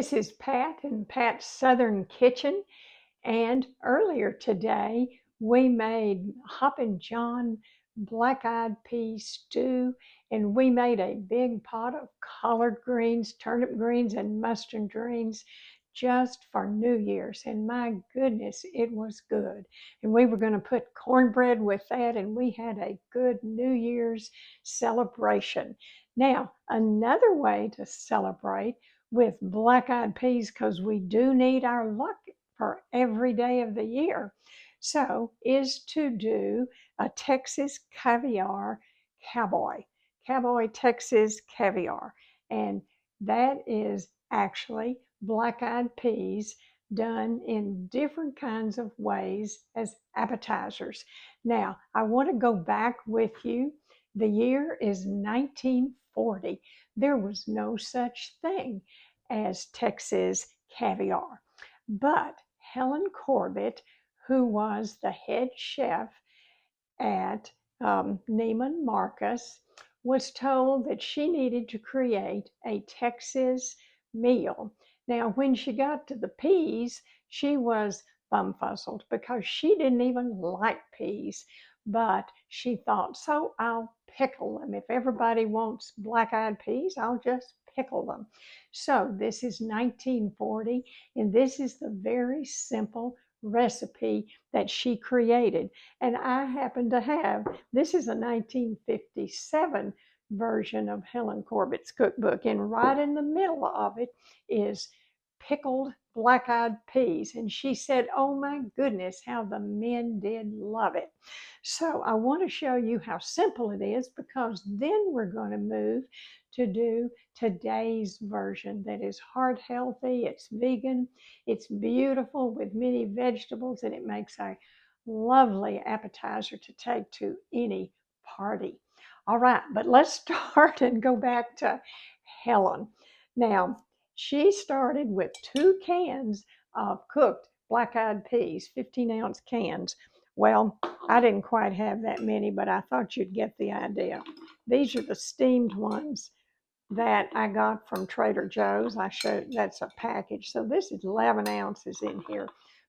This is Pat and Pat's Southern Kitchen. And earlier today, we made Hoppin' John black-eyed pea stew, and we made a big pot of collard greens, turnip greens, and mustard greens just for New Year's. And my goodness, it was good. And we were going to put cornbread with that, and we had a good New Year's celebration. Now, another way to celebrate with black-eyed peas, because we do need our luck for every day of the year, so is to do a Texas caviar cowboy. Cowboy Texas caviar. And that is actually black-eyed peas done in different kinds of ways as appetizers. Now, I want to go back with you. The year is 1940. There was no such thing as Texas caviar. But Helen Corbett, who was the head chef at Neiman Marcus, was told that she needed to create a Texas meal. Now, when she got to the peas, she was bumfuzzled because she didn't even like peas. But she thought, so I'll pickle them. If everybody wants black-eyed peas, I'll just pickle them. So this is 1940, and this is the very simple recipe that she created. And I happen to have, this is a 1957 version of Helen Corbett's cookbook, and right in the middle of it is pickled black-eyed peas. And she said, oh my goodness, how the men did love it. So I want to show you how simple it is, because then we're going to move to do today's version that is heart healthy, it's vegan, it's beautiful with many vegetables, and it makes a lovely appetizer to take to any party. All right, but let's start and go back to Helen. Now, she started with 2 cans of cooked black-eyed peas, 15-ounce cans. Well, I didn't quite have that many, but I thought you'd get the idea. These are the steamed ones that I got from Trader Joe's. I showed that's a package. So this is 11 ounces in here,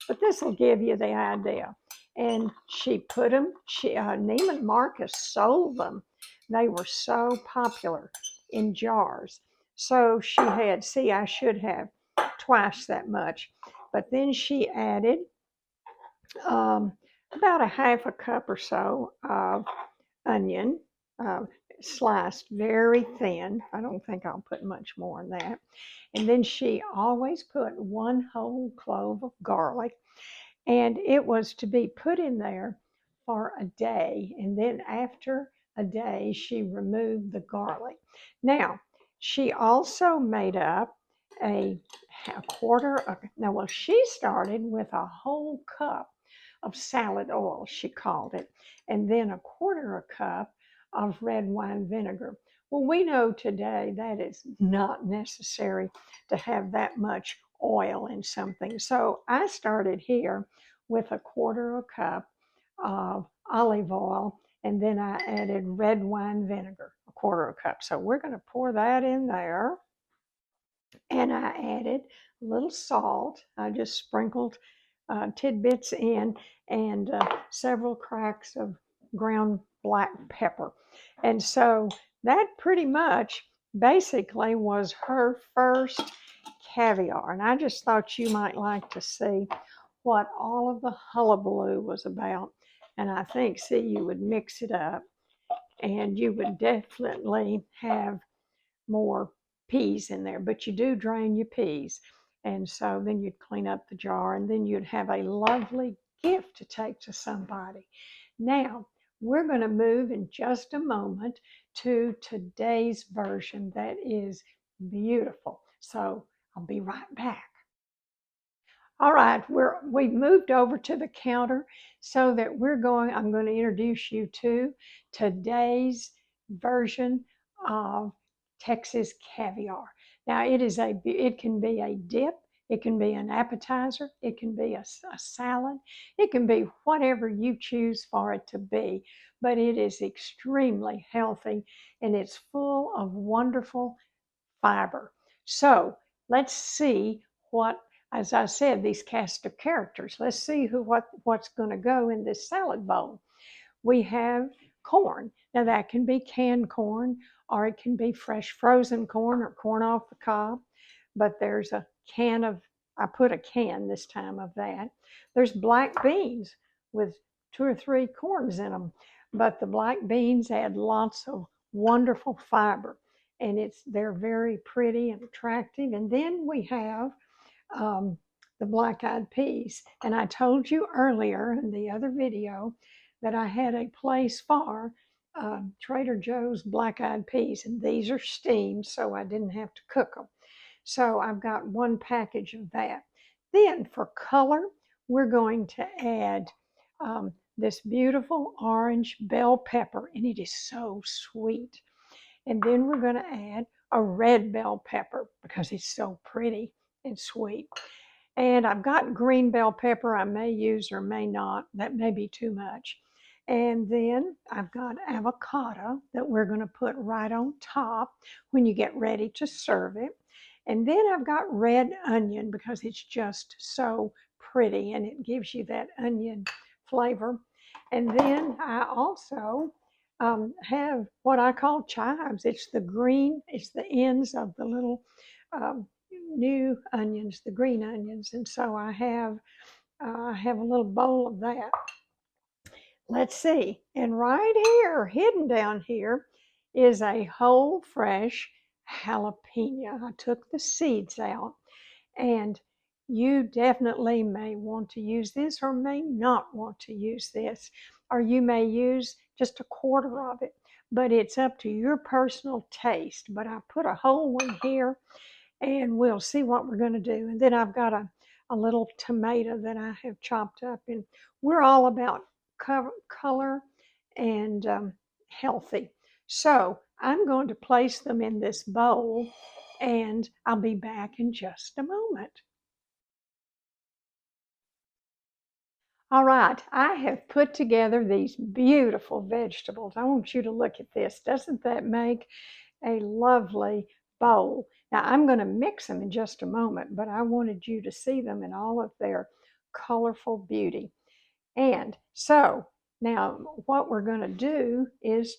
but this will give you the idea. And she put them, Neiman Marcus sold them. They were so popular in jars. So she had, see, I should have twice that much. But then she added about a half a cup or so of onion, sliced very thin. I don't think I'll put much more than that. And then she always put 1 whole clove of garlic, and it was to be put in there for a day. And then after a day, she removed the garlic. Now, she also made up a quarter of, now, well, she started with a whole cup of salad oil, she called it, and then a quarter a cup of red wine vinegar. Well, we know today that is not necessary to have that much oil in something. So I started here with a quarter a cup of olive oil, and then I added red wine vinegar, a quarter a cup. So we're going to pour that in there. And I added a little salt. I just sprinkled tidbits in, and several cracks of ground black pepper. And so that pretty much basically was her first caviar. And I just thought you might like to see what all of the hullabaloo was about. And I think, see, you would mix it up, and you would definitely have more peas in there, but you do drain your peas. And so then you'd clean up the jar, and then you'd have a lovely gift to take to somebody. Now, we're going to move in just a moment to today's version that is beautiful. So I'll be right back. All right, we've moved over to the counter so that I'm going to introduce you to today's version of Texas caviar. Now, it can be a dip, it can be an appetizer, it can be a salad, it can be whatever you choose for it to be, but it is extremely healthy, and it's full of wonderful fiber. So let's see what, as I said, these cast of characters. Let's see what's going to go in this salad bowl. We have corn. Now that can be canned corn, or it can be fresh frozen corn or corn off the cob. But there's a can of, I put a can this time of that. There's black beans with 2 or 3 corns in them. But the black beans add lots of wonderful fiber, and they're very pretty and attractive. And then we have um, the black-eyed peas. And I told you earlier in the other video that I had a place for Trader Joe's black-eyed peas, and these are steamed, so I didn't have to cook them. So I've got 1 package of that. Then for color, we're going to add this beautiful orange bell pepper, and it is so sweet. And then we're going to add a red bell pepper because it's so pretty and sweet. And I've got green bell pepper I may use or may not. That may be too much. And then I've got avocado that we're going to put right on top when you get ready to serve it. And then I've got red onion because it's just so pretty and it gives you that onion flavor. And then I also have what I call chives. It's the green, it's the ends of the little new onions, the green onions. And so I have a little bowl of that. Let's see. And right here, hidden down here, is a whole fresh jalapeno. I took the seeds out, and you definitely may want to use this or may not want to use this, or you may use just a quarter of it, but it's up to your personal taste. But I put a whole one here, and we'll see what we're going to do. And then I've got a little tomato that I have chopped up, and we're all about color and healthy. So I'm going to place them in this bowl, and I'll be back in just a moment. All right, I have put together these beautiful vegetables. I want you to look at this. Doesn't that make a lovely bowl? Now I'm going to mix them in just a moment, but I wanted you to see them in all of their colorful beauty. And so now what we're going to do is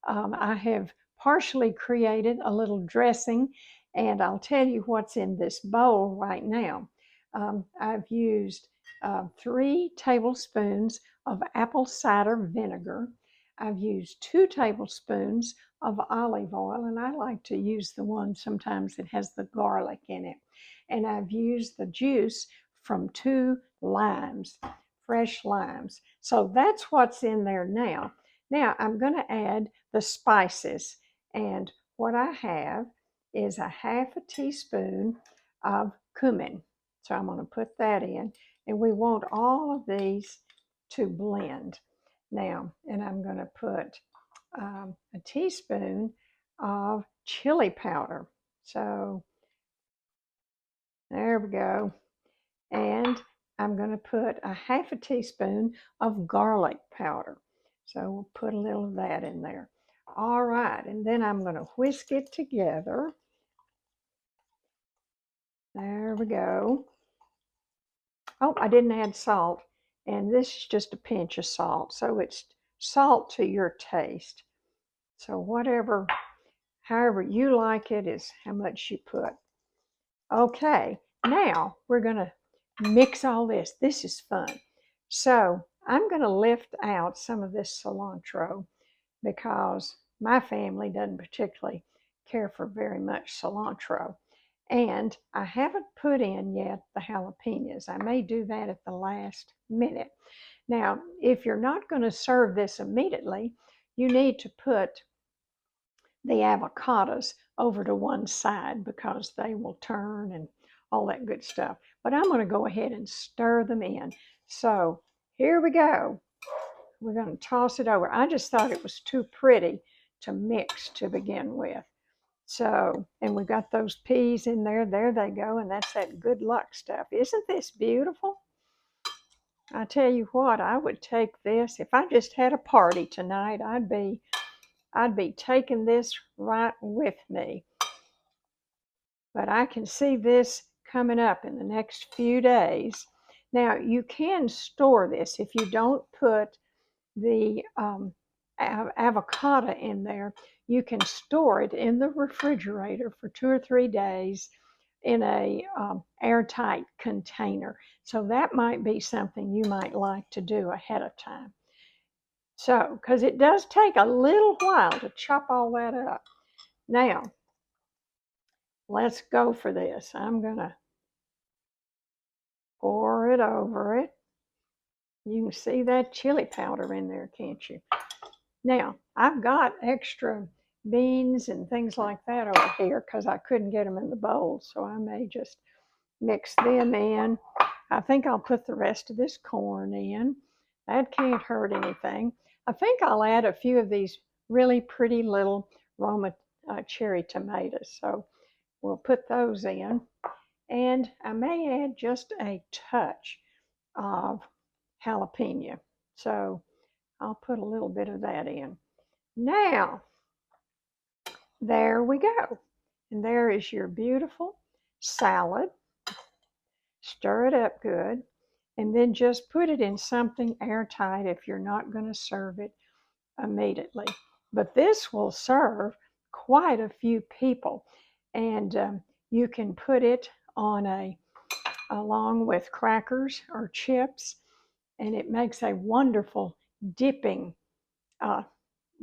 I have partially created a little dressing, and I'll tell you what's in this bowl right now. I've used 3 tablespoons of apple cider vinegar. I've used 2 tablespoons of olive oil, and I like to use the one sometimes that has the garlic in it. And I've used the juice from 2 limes, fresh limes. So that's what's in there now. Now I'm going to add the spices, and what I have is a half a teaspoon of cumin. So I'm going to put that in, and we want all of these to blend now. And I'm going to put a teaspoon of chili powder. So there we go. And I'm going to put a half a teaspoon of garlic powder. So we'll put a little of that in there. All right, and then I'm going to whisk it together. There we go. Oh, I didn't add salt, and this is just a pinch of salt. So it's salt to your taste. So however you like it is how much you put. Okay, now we're going to mix all this. This is fun. So I'm going to lift out some of this cilantro because my family doesn't particularly care for very much cilantro. And I haven't put in yet the jalapenos. I may do that at the last minute. Now, if you're not going to serve this immediately, you need to put the avocados over to one side because they will turn and all that good stuff. But I'm going to go ahead and stir them in. So here we go. We're going to toss it over. I just thought it was too pretty to mix to begin with. So, and we've got those peas in there. There they go. And that's that good luck stuff. Isn't this beautiful? I tell you what, I would take this. If I just had a party tonight, I'd be taking this right with me. but I can see this coming up in the next few days. Now, you can store this if you don't put the avocado in there. You can store it in the refrigerator for 2 or 3 days in a airtight container. So that might be something you might like to do ahead of time. So, because it does take a little while to chop all that up. Now, let's go for this. I'm going to pour it over it. You can see that chili powder in there, can't you? Now, I've got extra beans and things like that over here because I couldn't get them in the bowl, so I may just mix them in. I think I'll put the rest of this corn in. That can't hurt anything. I think I'll add a few of these really pretty little Roma cherry tomatoes, so we'll put those in. And I may add just a touch of jalapeno. So I'll put a little bit of that in. Now, there we go. And there is your beautiful salad. Stir it up good. And then just put it in something airtight if you're not going to serve it immediately. But this will serve quite a few people. And you can put it on along with crackers or chips, and it makes a wonderful dipping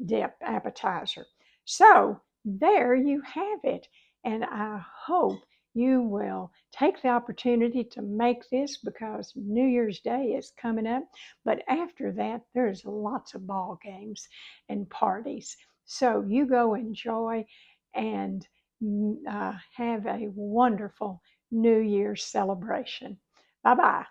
dip appetizer. So there you have it, and I hope you will take the opportunity to make this because New Year's Day is coming up. But after that, there's lots of ball games and parties. So you go enjoy and have a wonderful New Year's celebration. Bye-bye.